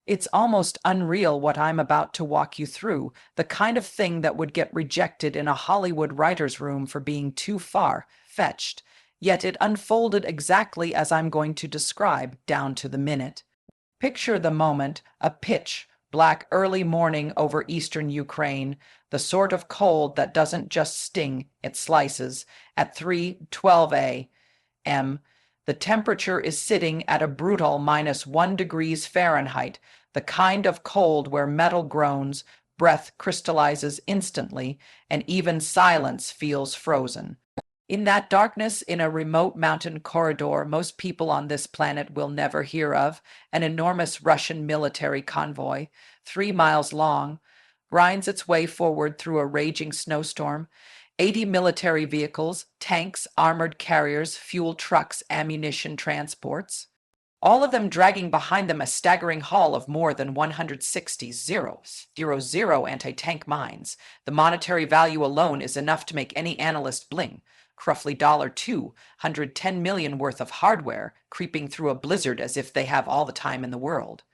It's almost unreal what I'm about to walk you through, the kind of thing that would get rejected in a Hollywood writer's room for being too far-fetched. Yet it unfolded exactly as I'm going to describe, down to the minute. Picture the moment, a pitch black early morning over eastern Ukraine, the sort of cold that doesn't just sting, it slices. At 3:12 a.m., the temperature is sitting at a brutal -1 degrees Fahrenheit, the kind of cold where metal groans, breath crystallizes instantly, and even silence feels frozen. In that darkness, in a remote mountain corridor most people on this planet will never hear of, an enormous Russian military convoy, 3 miles long, grinds its way forward through a raging snowstorm. 80 military vehicles, tanks, armored carriers, fuel trucks, ammunition transports, all of them dragging behind them a staggering haul of more than 160 zero anti-tank mines. The monetary value alone is enough to make any analyst bling. Roughly $210 million worth of hardware creeping through a blizzard as if they have all the time in the world.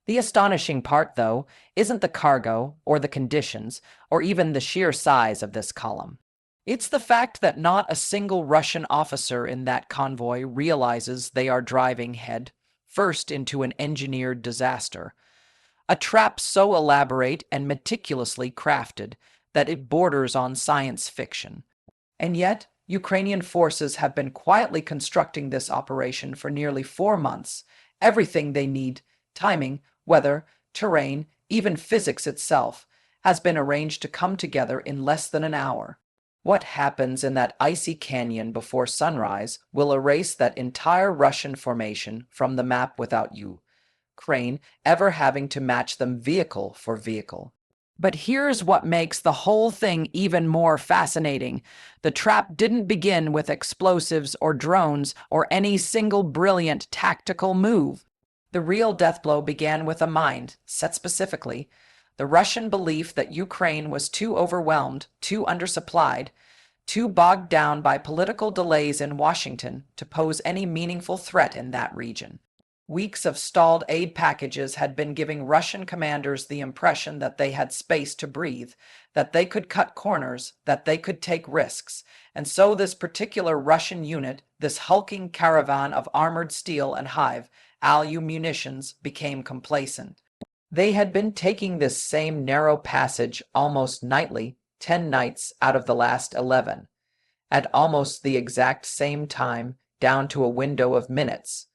The astonishing part, though, isn't the cargo or the conditions or even the sheer size of this column. It's the fact that not a single Russian officer in that convoy realizes they are driving head first into an engineered disaster, a trap so elaborate and meticulously crafted that it borders on science fiction. And yet, Ukrainian forces have been quietly constructing this operation for nearly 4 months. Everything they need, timing, weather, terrain, even physics itself, has been arranged to come together in less than an hour. What happens in that icy canyon before sunrise will erase that entire Russian formation from the map without Ukraine ever having to match them vehicle for vehicle. But here's what makes the whole thing even more fascinating. The trap didn't begin with explosives or drones or any single brilliant tactical move. The real death blow began with a mind set specifically. The Russian belief that Ukraine was too overwhelmed, too undersupplied, too bogged down by political delays in Washington to pose any meaningful threat in that region. Weeks of stalled aid packages had been giving Russian commanders the impression that they had space to breathe, that they could cut corners, that they could take risks. And so this particular Russian unit, this hulking caravan of armored steel and high-value munitions, became complacent. They had been taking this same narrow passage almost nightly, 10 nights out of the last 11, at almost the exact same time, down to a window of minutes.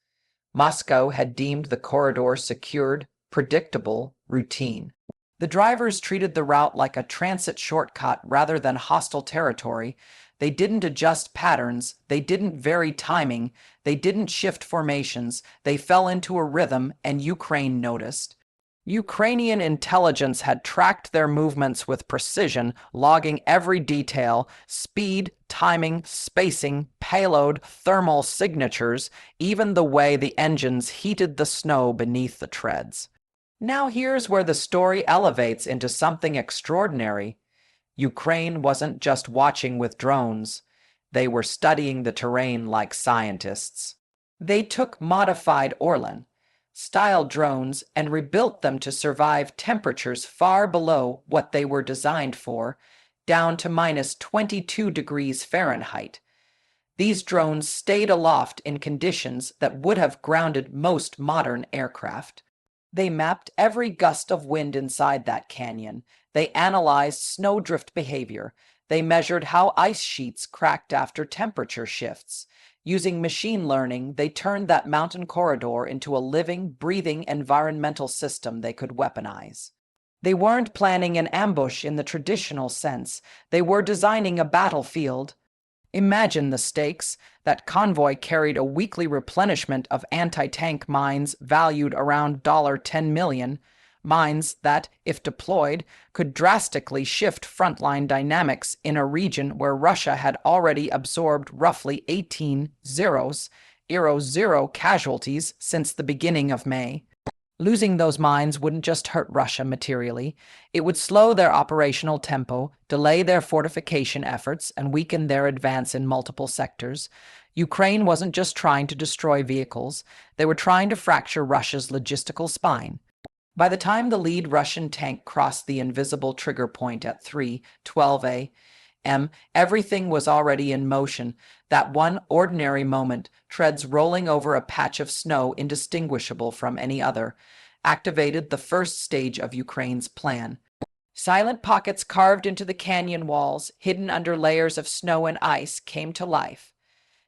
Moscow had deemed the corridor secured, predictable, routine. The drivers treated the route like a transit shortcut rather than hostile territory. They didn't adjust patterns, they didn't vary timing, they didn't shift formations, they fell into a rhythm, and Ukraine noticed. Ukrainian intelligence had tracked their movements with precision, logging every detail: speed, timing, spacing, payload, thermal signatures, even the way the engines heated the snow beneath the treads. Now here's where the story elevates into something extraordinary. Ukraine wasn't just watching with drones. They were studying the terrain like scientists. They took modified Orlan style drones and rebuilt them to survive temperatures far below what they were designed for, down to -22 degrees Fahrenheit. These drones stayed aloft in conditions that would have grounded most modern aircraft. They mapped every gust of wind inside that canyon. They analyzed snowdrift behavior. They measured how ice sheets cracked after temperature shifts. Using machine learning, they turned that mountain corridor into a living, breathing environmental system they could weaponize. They weren't planning an ambush in the traditional sense. They were designing a battlefield. Imagine the stakes. That convoy carried a weekly replenishment of anti-tank mines valued around $10 million, mines that, if deployed, could drastically shift frontline dynamics in a region where Russia had already absorbed roughly 18 casualties since the beginning of May. Losing those mines wouldn't just hurt Russia materially. It would slow their operational tempo, delay their fortification efforts, and weaken their advance in multiple sectors. Ukraine wasn't just trying to destroy vehicles. They were trying to fracture Russia's logistical spine. By the time the lead Russian tank crossed the invisible trigger point at 3:12 a.m., everything was already in motion. That one ordinary moment, treads rolling over a patch of snow indistinguishable from any other, activated the first stage of Ukraine's plan. Silent pockets carved into the canyon walls, hidden under layers of snow and ice, came to life.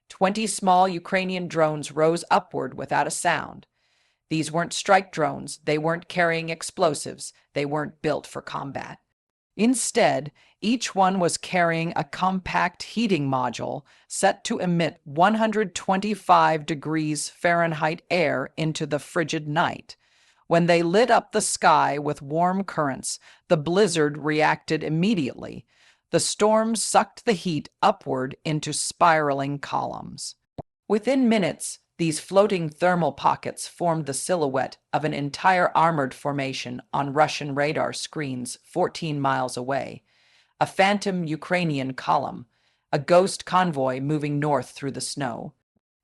20 small Ukrainian drones rose upward without a sound. These weren't strike drones, they weren't carrying explosives, they weren't built for combat. Instead, each one was carrying a compact heating module set to emit 125 degrees Fahrenheit air into the frigid night. When they lit up the sky with warm currents, the blizzard reacted immediately. The storm sucked the heat upward into spiraling columns. Within minutes, these floating thermal pockets formed the silhouette of an entire armored formation on Russian radar screens 14 miles away, a phantom Ukrainian column, a ghost convoy moving north through the snow.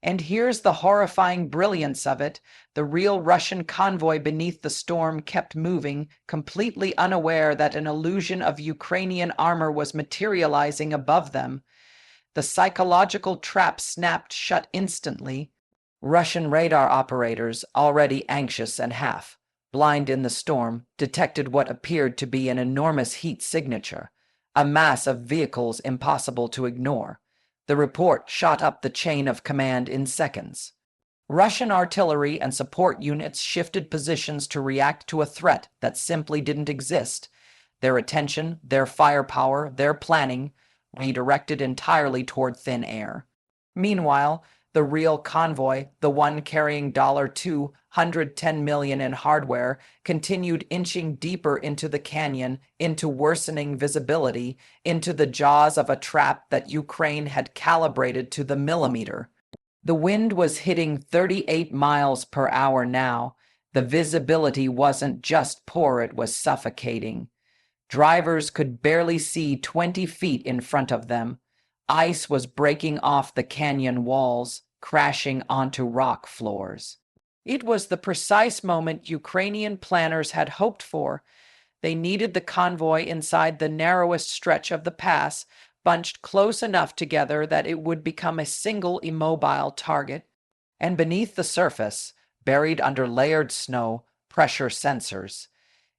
And here's the horrifying brilliance of it. The real Russian convoy beneath the storm kept moving, completely unaware that an illusion of Ukrainian armor was materializing above them. The psychological trap snapped shut instantly. Russian radar operators, already anxious and half blind in the storm, detected what appeared to be an enormous heat signature, a mass of vehicles impossible to ignore. The report shot up the chain of command in seconds. Russian artillery and support units shifted positions to react to a threat that simply didn't exist. Their attention, their firepower, their planning redirected entirely toward thin air. Meanwhile, the real convoy, the one carrying $210 million in hardware, continued inching deeper into the canyon, into worsening visibility, into the jaws of a trap that Ukraine had calibrated to the millimeter. The wind was hitting 38 miles per hour now. The visibility wasn't just poor, it was suffocating. Drivers could barely see 20 feet in front of them. Ice was breaking off the canyon walls, crashing onto rock floors. It was the precise moment Ukrainian planners had hoped for. They needed the convoy inside the narrowest stretch of the pass, bunched close enough together that it would become a single immobile target. And beneath the surface, buried under layered snow, pressure sensors,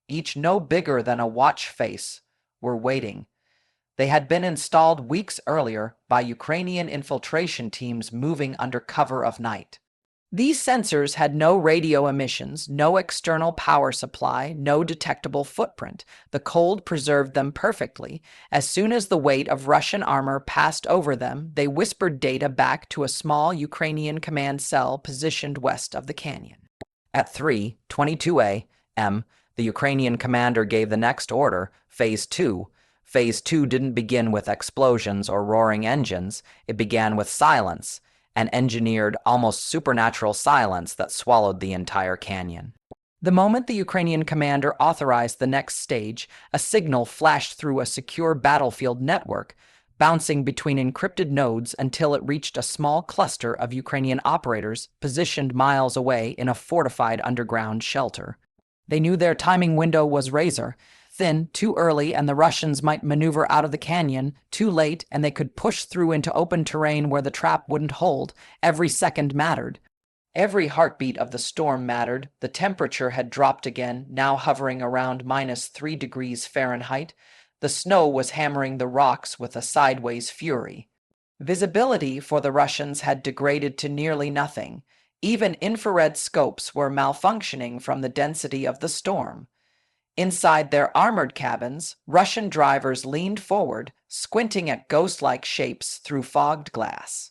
each no bigger than a watch face, were waiting. They had been installed weeks earlier by Ukrainian infiltration teams moving under cover of night. These sensors had no radio emissions, no external power supply, no detectable footprint. The cold preserved them perfectly. As soon as the weight of Russian armor passed over them, they whispered data back to a small Ukrainian command cell positioned west of the canyon. At 3:22 a.m., the Ukrainian commander gave the next order, Phase 2. Phase 2 didn't begin with explosions or roaring engines. It began with silence, an engineered, almost supernatural silence that swallowed the entire canyon. The moment the Ukrainian commander authorized the next stage, a signal flashed through a secure battlefield network, bouncing between encrypted nodes until it reached a small cluster of Ukrainian operators positioned miles away in a fortified underground shelter. They knew their timing window was razor thin, too early, and the Russians might maneuver out of the canyon; too late, and they could push through into open terrain where the trap wouldn't hold. Every second mattered. Every heartbeat of the storm mattered. The temperature had dropped again, now hovering around -3 degrees Fahrenheit. The snow was hammering the rocks with a sideways fury. Visibility for the Russians had degraded to nearly nothing. Even infrared scopes were malfunctioning from the density of the storm. Inside their armored cabins, Russian drivers leaned forward, squinting at ghost-like shapes through fogged glass.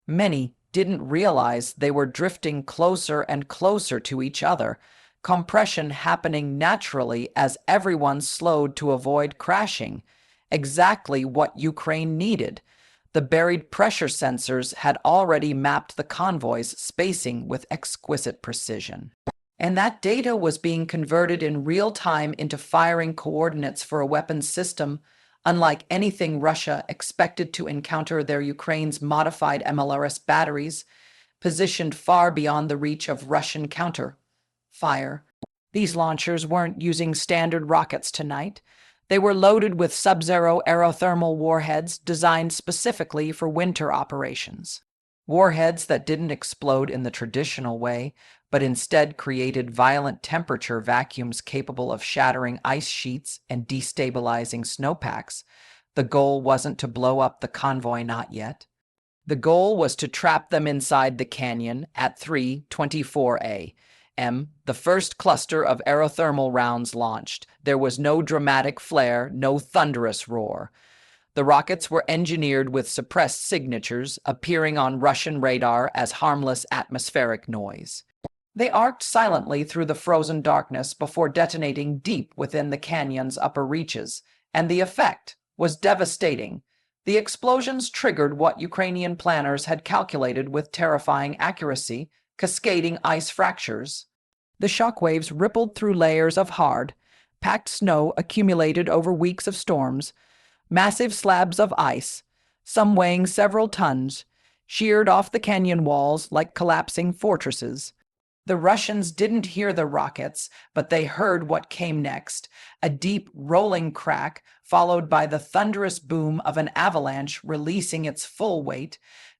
Many didn't realize they were drifting closer and closer to each other, compression happening naturally as everyone slowed to avoid crashing. Exactly what Ukraine needed. The buried pressure sensors had already mapped the convoy's spacing with exquisite precision. And that data was being converted in real time into firing coordinates for a weapons system, unlike anything Russia expected to encounter their Ukraine's modified MLRS batteries, positioned far beyond the reach of Russian counter fire. These launchers weren't using standard rockets tonight. They were loaded with sub-zero aerothermal warheads designed specifically for winter operations. Warheads that didn't explode in the traditional way, but instead created violent temperature vacuums capable of shattering ice sheets and destabilizing snowpacks. The goal wasn't to blow up the convoy, not yet. The goal was to trap them inside the canyon at 3:24 a.m. The first cluster of aerothermal rounds launched. There was no dramatic flare, no thunderous roar. The rockets were engineered with suppressed signatures, appearing on Russian radar as harmless atmospheric noise. They arced silently through the frozen darkness before detonating deep within the canyon's upper reaches, and the effect was devastating. The explosions triggered what Ukrainian planners had calculated with terrifying accuracy, cascading ice fractures. The shockwaves rippled through layers of hard, packed snow accumulated over weeks of storms. Massive slabs of ice, some weighing several tons, sheared off the canyon walls like collapsing fortresses. The Russians didn't hear the rockets, but they heard what came next, a deep, rolling crack, followed by the thunderous boom of an avalanche releasing its full weight.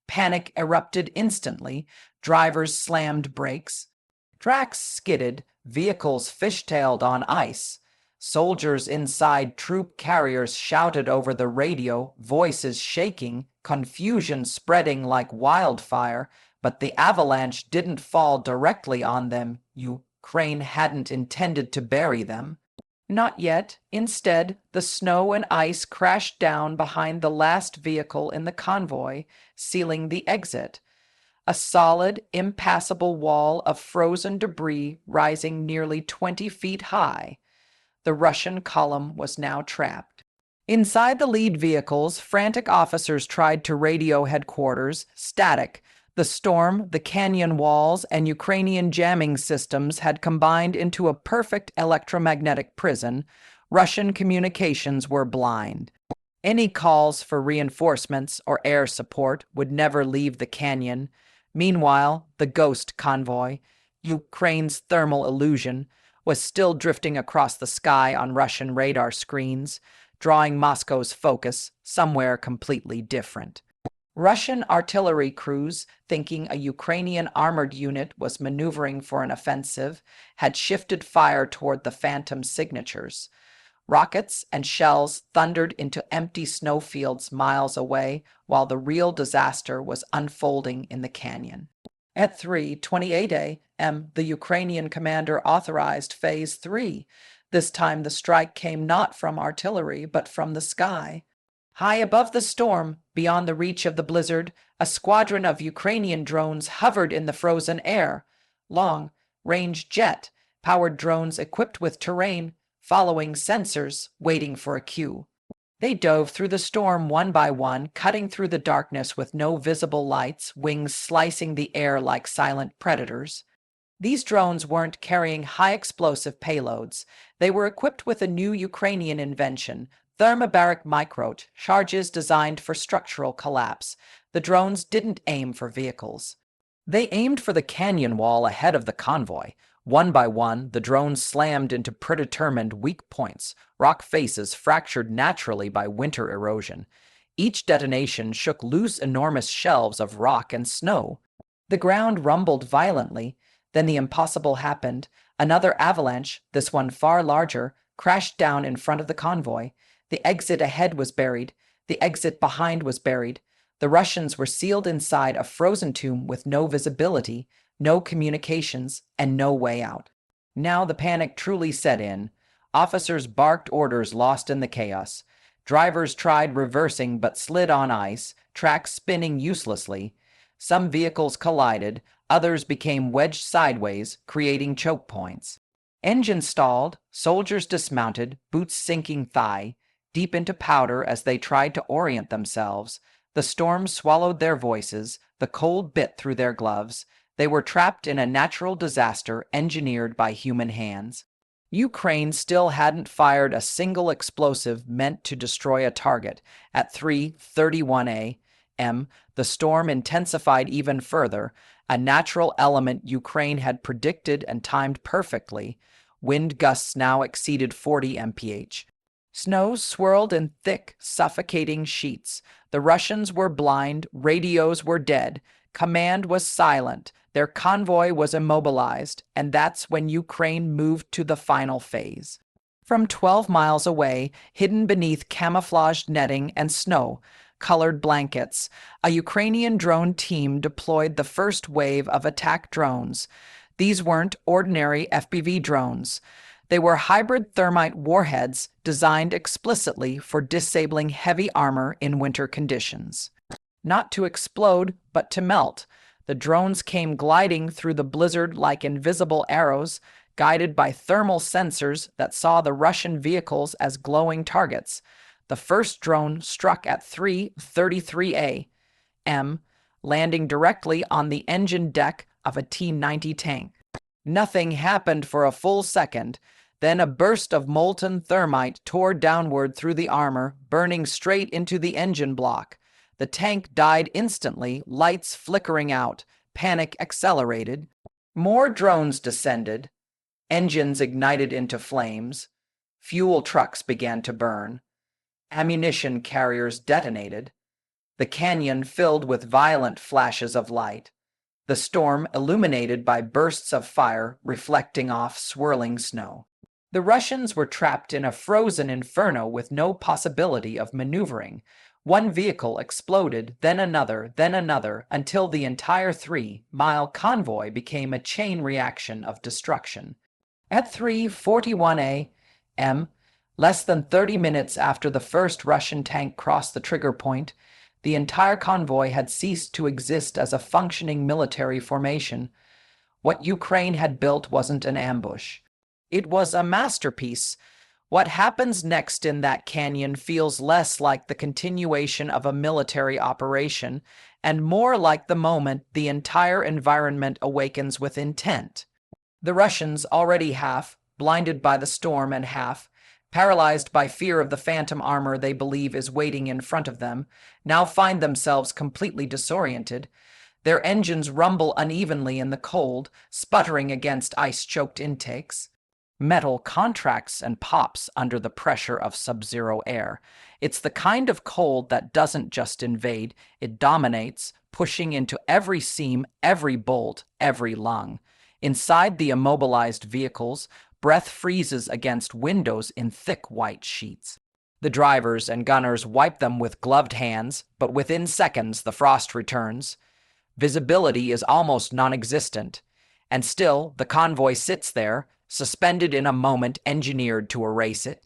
Panic erupted instantly. Drivers slammed brakes. Tracks skidded, vehicles fishtailed on ice. Soldiers inside troop carriers shouted over the radio, voices shaking, confusion spreading like wildfire. But the avalanche didn't fall directly on them. Ukraine hadn't intended to bury them. Not yet. Instead, the snow and ice crashed down behind the last vehicle in the convoy, sealing the exit. A solid, impassable wall of frozen debris rising nearly 20 feet high. The Russian column was now trapped. Inside the lead vehicles, frantic officers tried to radio headquarters, static. The storm, the canyon walls, and Ukrainian jamming systems had combined into a perfect electromagnetic prison. Russian communications were blind. Any calls for reinforcements or air support would never leave the canyon. Meanwhile, the ghost convoy, Ukraine's thermal illusion, was still drifting across the sky on Russian radar screens, drawing Moscow's focus somewhere completely different. Russian artillery crews, thinking a Ukrainian armored unit was maneuvering for an offensive, had shifted fire toward the phantom signatures. Rockets and shells thundered into empty snowfields miles away, while the real disaster was unfolding in the canyon. At 3:28 a.m., the Ukrainian commander authorized Phase 3. This time the strike came not from artillery, but from the sky. High above the storm, beyond the reach of the blizzard, a squadron of Ukrainian drones hovered in the frozen air. Long-range jet-powered drones equipped with terrain, following sensors, waiting for a cue. They dove through the storm one by one, cutting through the darkness with no visible lights, wings slicing the air like silent predators. These drones weren't carrying high-explosive payloads. They were equipped with a new Ukrainian invention, thermobaric microte, charges designed for structural collapse. The drones didn't aim for vehicles. They aimed for the canyon wall ahead of the convoy. One by one, the drones slammed into predetermined weak points, rock faces fractured naturally by winter erosion. Each detonation shook loose enormous shelves of rock and snow. The ground rumbled violently. Then the impossible happened. Another avalanche, this one far larger, crashed down in front of the convoy. The exit ahead was buried. The exit behind was buried. The Russians were sealed inside a frozen tomb with no visibility, no communications, and no way out. Now the panic truly set in. Officers barked orders lost in the chaos. Drivers tried reversing but slid on ice, tracks spinning uselessly. Some vehicles collided, others became wedged sideways, creating choke points. Engines stalled, soldiers dismounted, boots sinking thigh, deep into powder as they tried to orient themselves. The storm swallowed their voices, the cold bit through their gloves. They were trapped in a natural disaster engineered by human hands. Ukraine still hadn't fired a single explosive meant to destroy a target. At 3:31 a.m., the storm intensified even further, a natural element Ukraine had predicted and timed perfectly. Wind gusts now exceeded 40 mph. Snow swirled in thick, suffocating sheets. The Russians were blind, radios were dead, command was silent, their convoy was immobilized, and that's when Ukraine moved to the final phase. From 12 miles away, hidden beneath camouflaged netting and snow-colored blankets, a Ukrainian drone team deployed the first wave of attack drones. These weren't ordinary FPV drones. They were hybrid thermite warheads designed explicitly for disabling heavy armor in winter conditions. Not to explode, but to melt. The drones came gliding through the blizzard like invisible arrows, guided by thermal sensors that saw the Russian vehicles as glowing targets. The first drone struck at 3:33 a.m., landing directly on the engine deck of a T-90 tank. Nothing happened for a full second. Then a burst of molten thermite tore downward through the armor, burning straight into the engine block. The tank died instantly, lights flickering out. Panic accelerated. More drones descended. Engines ignited into flames. Fuel trucks began to burn. Ammunition carriers detonated. The canyon filled with violent flashes of light. The storm illuminated by bursts of fire reflecting off swirling snow. The Russians were trapped in a frozen inferno with no possibility of maneuvering. One vehicle exploded, then another, until the entire 3-mile convoy became a chain reaction of destruction. At 3:41 a.m., less than 30 minutes after the first Russian tank crossed the trigger point, the entire convoy had ceased to exist as a functioning military formation. What Ukraine had built wasn't an ambush. It was a masterpiece. What happens next in that canyon feels less like the continuation of a military operation and more like the moment the entire environment awakens with intent. The Russians, already half blinded by the storm and half paralyzed by fear of the phantom armor they believe is waiting in front of them, now find themselves completely disoriented. Their engines rumble unevenly in the cold, sputtering against ice-choked intakes. Metal contracts and pops under the pressure of sub-zero air. It's the kind of cold that doesn't just invade, it dominates, pushing into every seam, every bolt, every lung. Inside the immobilized vehicles, breath freezes against windows in thick white sheets. The drivers and gunners wipe them with gloved hands, but within seconds the frost returns. Visibility is almost non-existent, and still the convoy sits there, suspended in a moment engineered to erase it.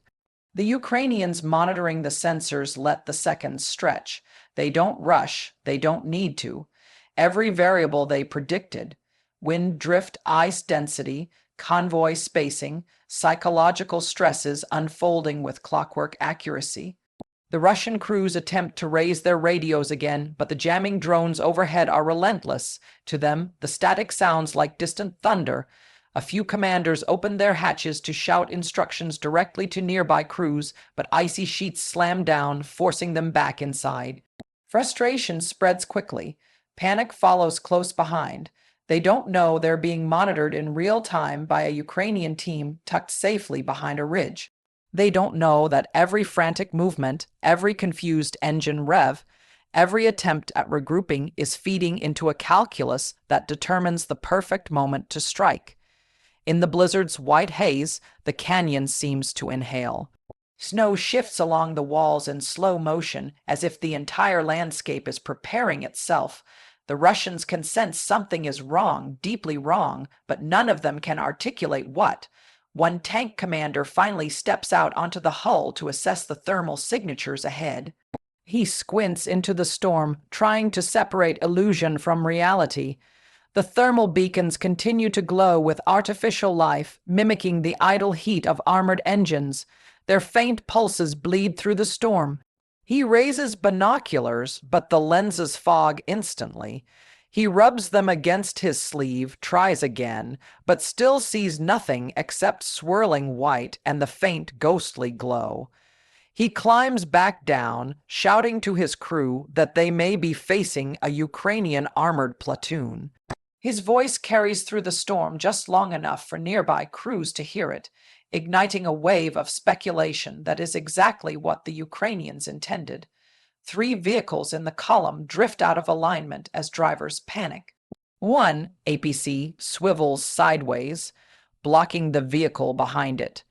The Ukrainians monitoring the sensors let the seconds stretch. They don't rush, they don't need to. Every variable they predicted, wind drift, ice density, convoy spacing, psychological stresses unfolding with clockwork accuracy. The Russian crews attempt to raise their radios again, but the jamming drones overhead are relentless. To them, the static sounds like distant thunder. A few commanders open their hatches to shout instructions directly to nearby crews, but icy sheets slam down, forcing them back inside. Frustration spreads quickly. Panic follows close behind. They don't know they're being monitored in real time by a Ukrainian team tucked safely behind a ridge. They don't know that every frantic movement, every confused engine rev, every attempt at regrouping is feeding into a calculus that determines the perfect moment to strike. In the blizzard's white haze, the canyon seems to inhale. Snow shifts along the walls in slow motion, as if the entire landscape is preparing itself. The Russians can sense something is wrong, deeply wrong, but none of them can articulate what. One tank commander finally steps out onto the hull to assess the thermal signatures ahead. He squints into the storm, trying to separate illusion from reality. The thermal beacons continue to glow with artificial life, mimicking the idle heat of armored engines. Their faint pulses bleed through the storm. He raises binoculars, but the lenses fog instantly. He rubs them against his sleeve, tries again, but still sees nothing except swirling white and the faint ghostly glow. He climbs back down, shouting to his crew that they may be facing a Ukrainian armored platoon. His voice carries through the storm just long enough for nearby crews to hear it, igniting a wave of speculation that is exactly what the Ukrainians intended. 3 vehicles in the column drift out of alignment as drivers panic. One APC swivels sideways, blocking the vehicle behind it.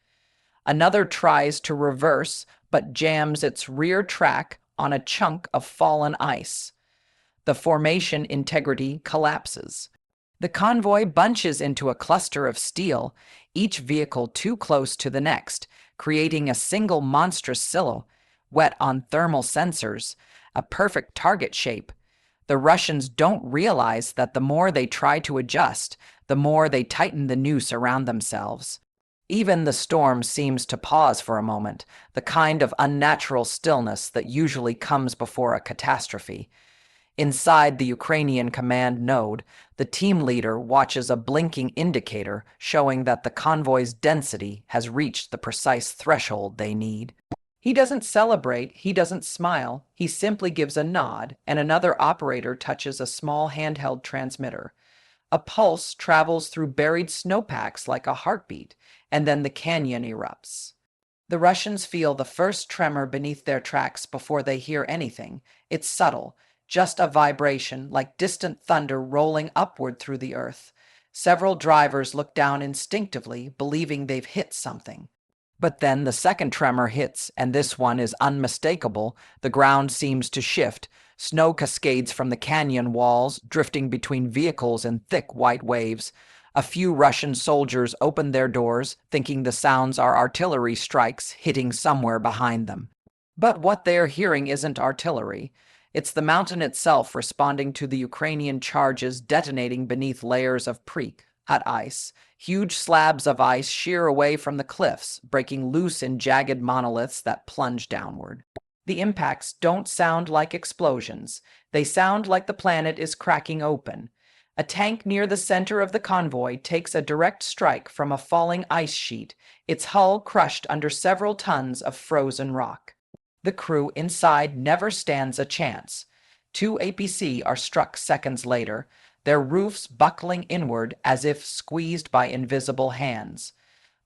Another tries to reverse but jams its rear track on a chunk of fallen ice. The formation integrity collapses. The convoy bunches into a cluster of steel, each vehicle too close to the next, creating a single monstrous silhouette wet on thermal sensors, a perfect target shape. The Russians don't realize that the more they try to adjust, the more they tighten the noose around themselves. Even the storm seems to pause for a moment, the kind of unnatural stillness that usually comes before a catastrophe. Inside the Ukrainian command node, the team leader watches a blinking indicator showing that the convoy's density has reached the precise threshold they need. He doesn't celebrate, he doesn't smile, he simply gives a nod, and another operator touches a small handheld transmitter. A pulse travels through buried snowpacks like a heartbeat, and then the canyon erupts. The Russians feel the first tremor beneath their tracks before they hear anything. It's subtle, just a vibration like distant thunder rolling upward through the earth. Several drivers look down instinctively, believing they've hit something. But then the second tremor hits, and this one is unmistakable. The ground seems to shift. Snow cascades from the canyon walls, drifting between vehicles in thick white waves. A few Russian soldiers open their doors, thinking the sounds are artillery strikes hitting somewhere behind them. But what they're hearing isn't artillery. It's the mountain itself responding to the Ukrainian charges detonating beneath layers of pre-cut ice. Huge slabs of ice shear away from the cliffs, breaking loose in jagged monoliths that plunge downward. The impacts don't sound like explosions. They sound like the planet is cracking open. A tank near the center of the convoy takes a direct strike from a falling ice sheet, its hull crushed under several tons of frozen rock. The crew inside never stands a chance. 2 APC are struck seconds later, their roofs buckling inward as if squeezed by invisible hands.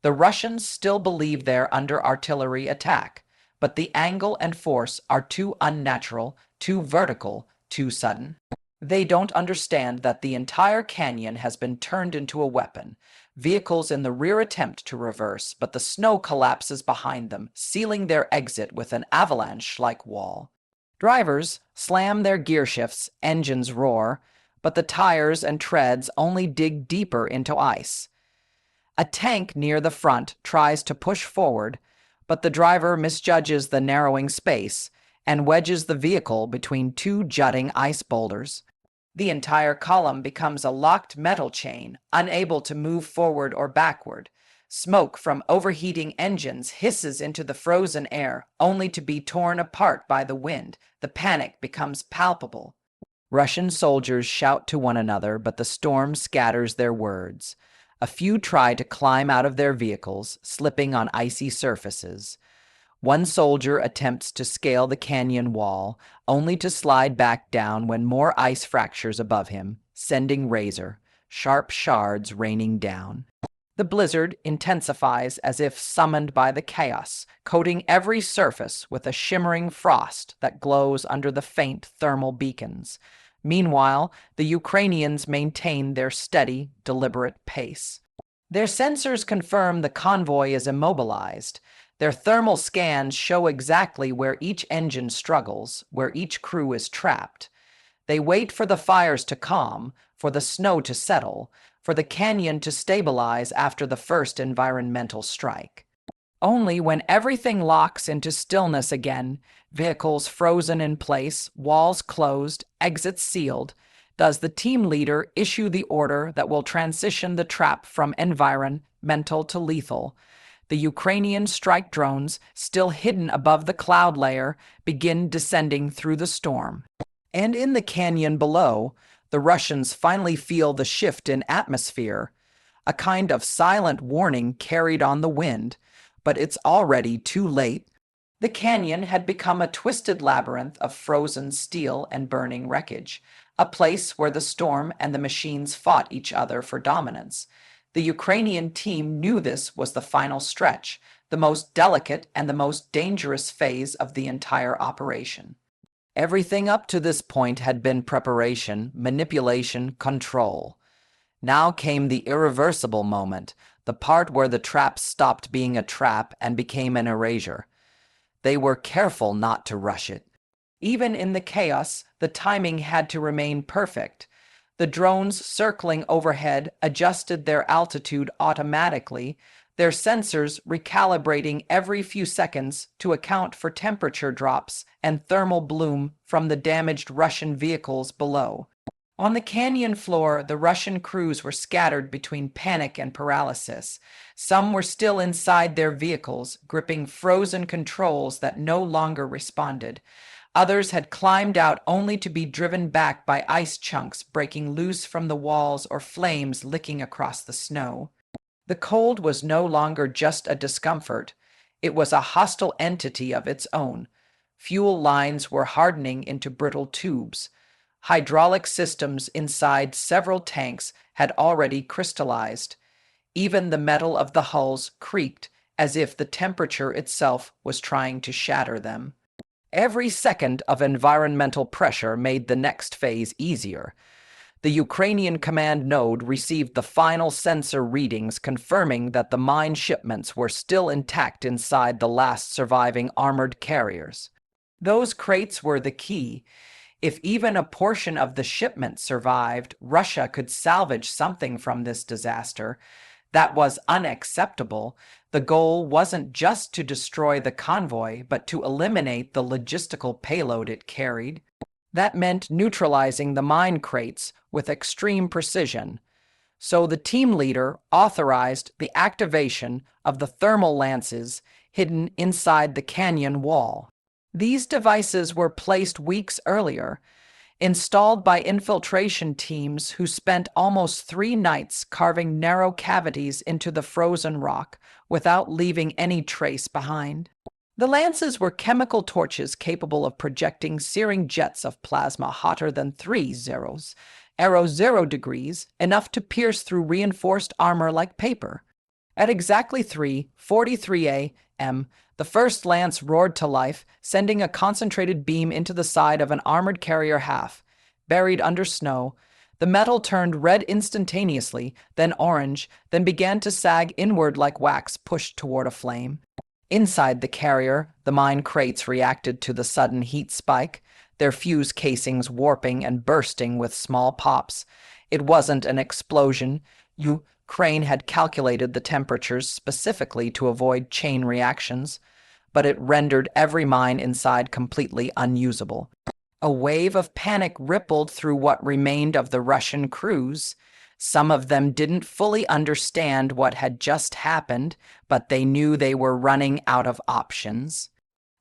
The Russians still believe they're under artillery attack, but the angle and force are too unnatural, too vertical, too sudden. They don't understand that the entire canyon has been turned into a weapon. Vehicles in the rear attempt to reverse, but the snow collapses behind them, sealing their exit with an avalanche-like wall. Drivers slam their gear shifts, engines roar, but the tires and treads only dig deeper into ice. A tank near the front tries to push forward, but the driver misjudges the narrowing space and wedges the vehicle between 2 jutting ice boulders. The entire column becomes a locked metal chain, unable to move forward or backward. Smoke from overheating engines hisses into the frozen air, only to be torn apart by the wind. The panic becomes palpable. Russian soldiers shout to one another, but the storm scatters their words. A few try to climb out of their vehicles, slipping on icy surfaces. One soldier attempts to scale the canyon wall, only to slide back down when more ice fractures above him, sending sharp shards raining down. The blizzard intensifies as if summoned by the chaos, coating every surface with a shimmering frost that glows under the faint thermal beacons. Meanwhile, the Ukrainians maintain their steady, deliberate pace. Their sensors confirm the convoy is immobilized. Their thermal scans show exactly where each engine struggles, where each crew is trapped. They wait for the fires to calm, for the snow to settle, for the canyon to stabilize after the first environmental strike. Only when everything locks into stillness again, vehicles frozen in place, walls closed, exits sealed, does the team leader issue the order that will transition the trap from environmental to lethal. The Ukrainian strike drones, still hidden above the cloud layer, begin descending through the storm. And in the canyon below, the Russians finally feel the shift in atmosphere, a kind of silent warning carried on the wind, but it's already too late. The canyon had become a twisted labyrinth of frozen steel and burning wreckage, a place where the storm and the machines fought each other for dominance. The Ukrainian team knew this was the final stretch, the most delicate and the most dangerous phase of the entire operation. Everything up to this point had been preparation, manipulation, control. Now came the irreversible moment, the part where the trap stopped being a trap and became an erasure. They were careful not to rush it. Even in the chaos, the timing had to remain perfect. The drones circling overhead adjusted their altitude automatically, their sensors recalibrating every few seconds to account for temperature drops and thermal bloom from the damaged Russian vehicles below. On the canyon floor, the Russian crews were scattered between panic and paralysis. Some were still inside their vehicles, gripping frozen controls that no longer responded. Others had climbed out only to be driven back by ice chunks breaking loose from the walls or flames licking across the snow. The cold was no longer just a discomfort. It was a hostile entity of its own. Fuel lines were hardening into brittle tubes. Hydraulic systems inside several tanks had already crystallized. Even the metal of the hulls creaked as if the temperature itself was trying to shatter them. Every second of environmental pressure made the next phase easier. The Ukrainian command node received the final sensor readings confirming that the mine shipments were still intact inside the last surviving armored carriers. Those crates were the key. If even a portion of the shipment survived, Russia could salvage something from this disaster. That was unacceptable. The goal wasn't just to destroy the convoy, but to eliminate the logistical payload it carried. That meant neutralizing the mine crates with extreme precision. So the team leader authorized the activation of the thermal lances hidden inside the canyon wall. These devices were placed weeks earlier, installed by infiltration teams who spent almost 3 nights carving narrow cavities into the frozen rock without leaving any trace behind. The lances were chemical torches capable of projecting searing jets of plasma hotter than 0 degrees, enough to pierce through reinforced armor like paper. At exactly 3:43 a.m., the first lance roared to life, sending a concentrated beam into the side of an armored carrier half. Buried under snow, the metal turned red instantaneously, then orange, then began to sag inward like wax pushed toward a flame. Inside the carrier, the mine crates reacted to the sudden heat spike, their fuse casings warping and bursting with small pops. It wasn't an explosion. Ukraine had calculated the temperatures specifically to avoid chain reactions, but it rendered every mine inside completely unusable. A wave of panic rippled through what remained of the Russian crews. Some of them didn't fully understand what had just happened, but they knew they were running out of options.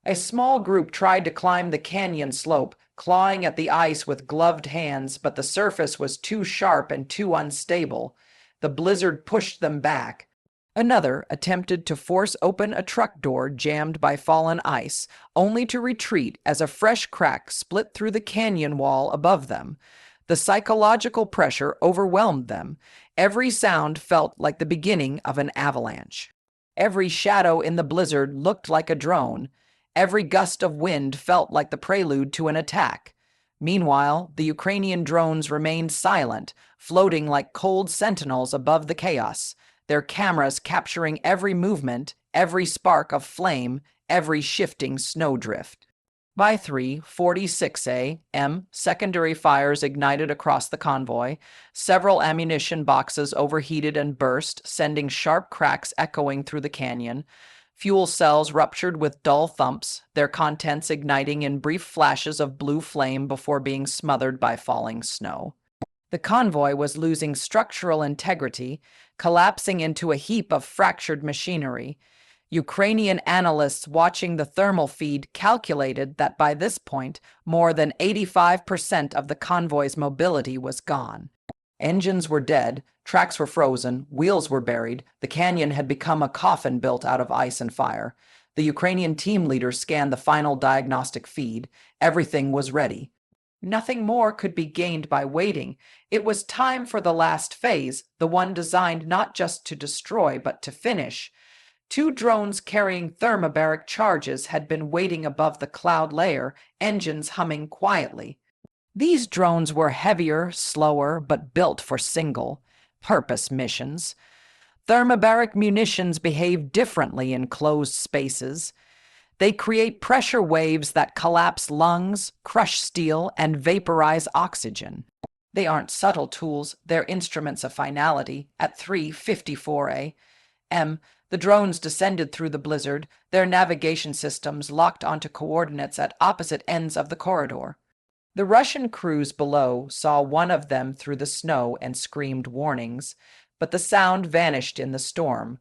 A small group tried to climb the canyon slope, clawing at the ice with gloved hands, but the surface was too sharp and too unstable. The blizzard pushed them back. Another attempted to force open a truck door jammed by fallen ice, only to retreat as a fresh crack split through the canyon wall above them. The psychological pressure overwhelmed them. Every sound felt like the beginning of an avalanche. Every shadow in the blizzard looked like a drone. Every gust of wind felt like the prelude to an attack. Meanwhile, the Ukrainian drones remained silent, floating like cold sentinels above the chaos, their cameras capturing every movement, every spark of flame, every shifting snowdrift. By 3:46 a.m., secondary fires ignited across the convoy. Several ammunition boxes overheated and burst, sending sharp cracks echoing through the canyon. Fuel cells ruptured with dull thumps, their contents igniting in brief flashes of blue flame before being smothered by falling snow. The convoy was losing structural integrity, collapsing into a heap of fractured machinery. Ukrainian analysts watching the thermal feed calculated that by this point, more than 85% of the convoy's mobility was gone. Engines were dead, tracks were frozen, wheels were buried, the canyon had become a coffin built out of ice and fire. The Ukrainian team leader scanned the final diagnostic feed. Everything was ready. Nothing more could be gained by waiting. It was time for the last phase, the one designed not just to destroy, but to finish. Two drones carrying thermobaric charges had been waiting above the cloud layer, engines humming quietly. These drones were heavier, slower, but built for single-purpose missions. Thermobaric munitions behave differently in closed spaces. They create pressure waves that collapse lungs, crush steel, and vaporize oxygen. They aren't subtle tools, they're instruments of finality. At 3:54 a.m., the drones descended through the blizzard, their navigation systems locked onto coordinates at opposite ends of the corridor. The Russian crews below saw one of them through the snow and screamed warnings, but the sound vanished in the storm.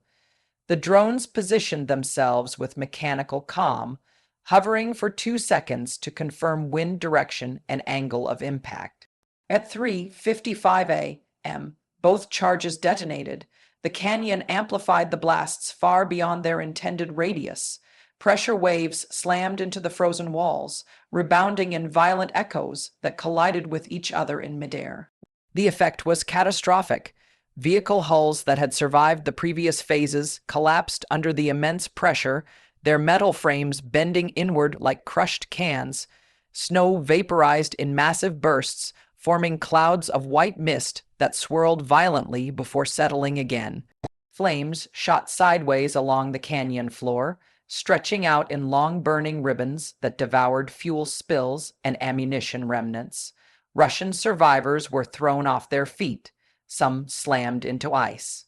The drones positioned themselves with mechanical calm, hovering for 2 seconds to confirm wind direction and angle of impact. At 3:55 a.m., both charges detonated. The canyon amplified the blasts far beyond their intended radius. Pressure waves slammed into the frozen walls, rebounding in violent echoes that collided with each other in midair. The effect was catastrophic. Vehicle hulls that had survived the previous phases collapsed under the immense pressure, their metal frames bending inward like crushed cans. Snow vaporized in massive bursts, forming clouds of white mist that swirled violently before settling again. Flames shot sideways along the canyon floor, stretching out in long burning ribbons that devoured fuel spills and ammunition remnants. Russian survivors were thrown off their feet. Some slammed into ice.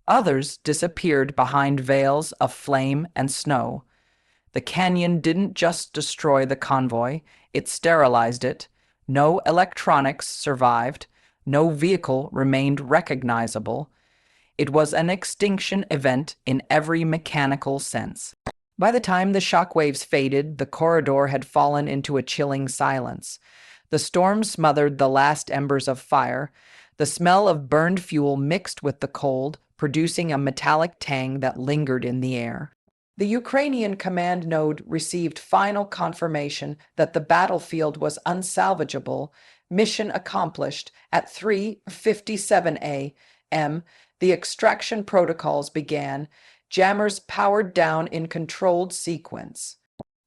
Others disappeared behind veils of flame and snow. The canyon didn't just destroy the convoy, it sterilized it. No electronics survived. No vehicle remained recognizable. It was an extinction event in every mechanical sense. By the time the shockwaves faded, the corridor had fallen into a chilling silence. The storm smothered the last embers of fire. The smell of burned fuel mixed with the cold, producing a metallic tang that lingered in the air. The Ukrainian command node received final confirmation that the battlefield was unsalvageable. Mission accomplished. At 3:57 a.m., the extraction protocols began. Jammers powered down in controlled sequence.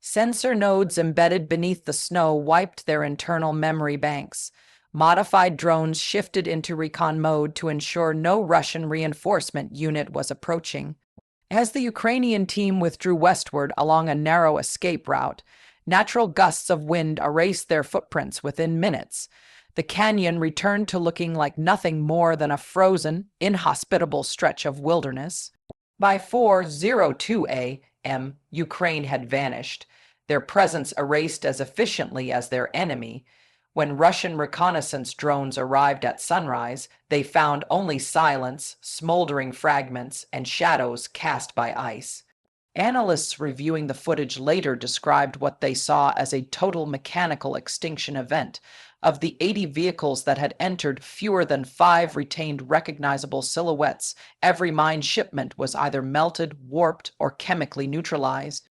Sensor nodes embedded beneath the snow wiped their internal memory banks. Modified drones shifted into recon mode to ensure no Russian reinforcement unit was approaching. As the Ukrainian team withdrew westward along a narrow escape route, natural gusts of wind erased their footprints within minutes. The canyon returned to looking like nothing more than a frozen, inhospitable stretch of wilderness. By 4:02 a.m., Ukraine had vanished, their presence erased as efficiently as their enemy. When Russian reconnaissance drones arrived at sunrise, they found only silence, smoldering fragments, and shadows cast by ice. Analysts reviewing the footage later described what they saw as a total mechanical extinction event. Of the 80 vehicles that had entered, fewer than 5 retained recognizable silhouettes. Every mine shipment was either melted, warped, or chemically neutralized.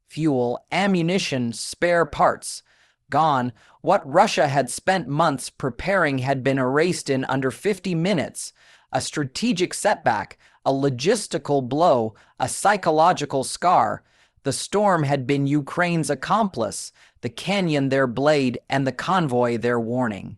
Fuel, ammunition, spare parts gone. What Russia had spent months preparing had been erased in under 50 minutes. A strategic setback, a logistical blow, a psychological scar. The storm had been Ukraine's accomplice, the canyon their blade, and the convoy their warning.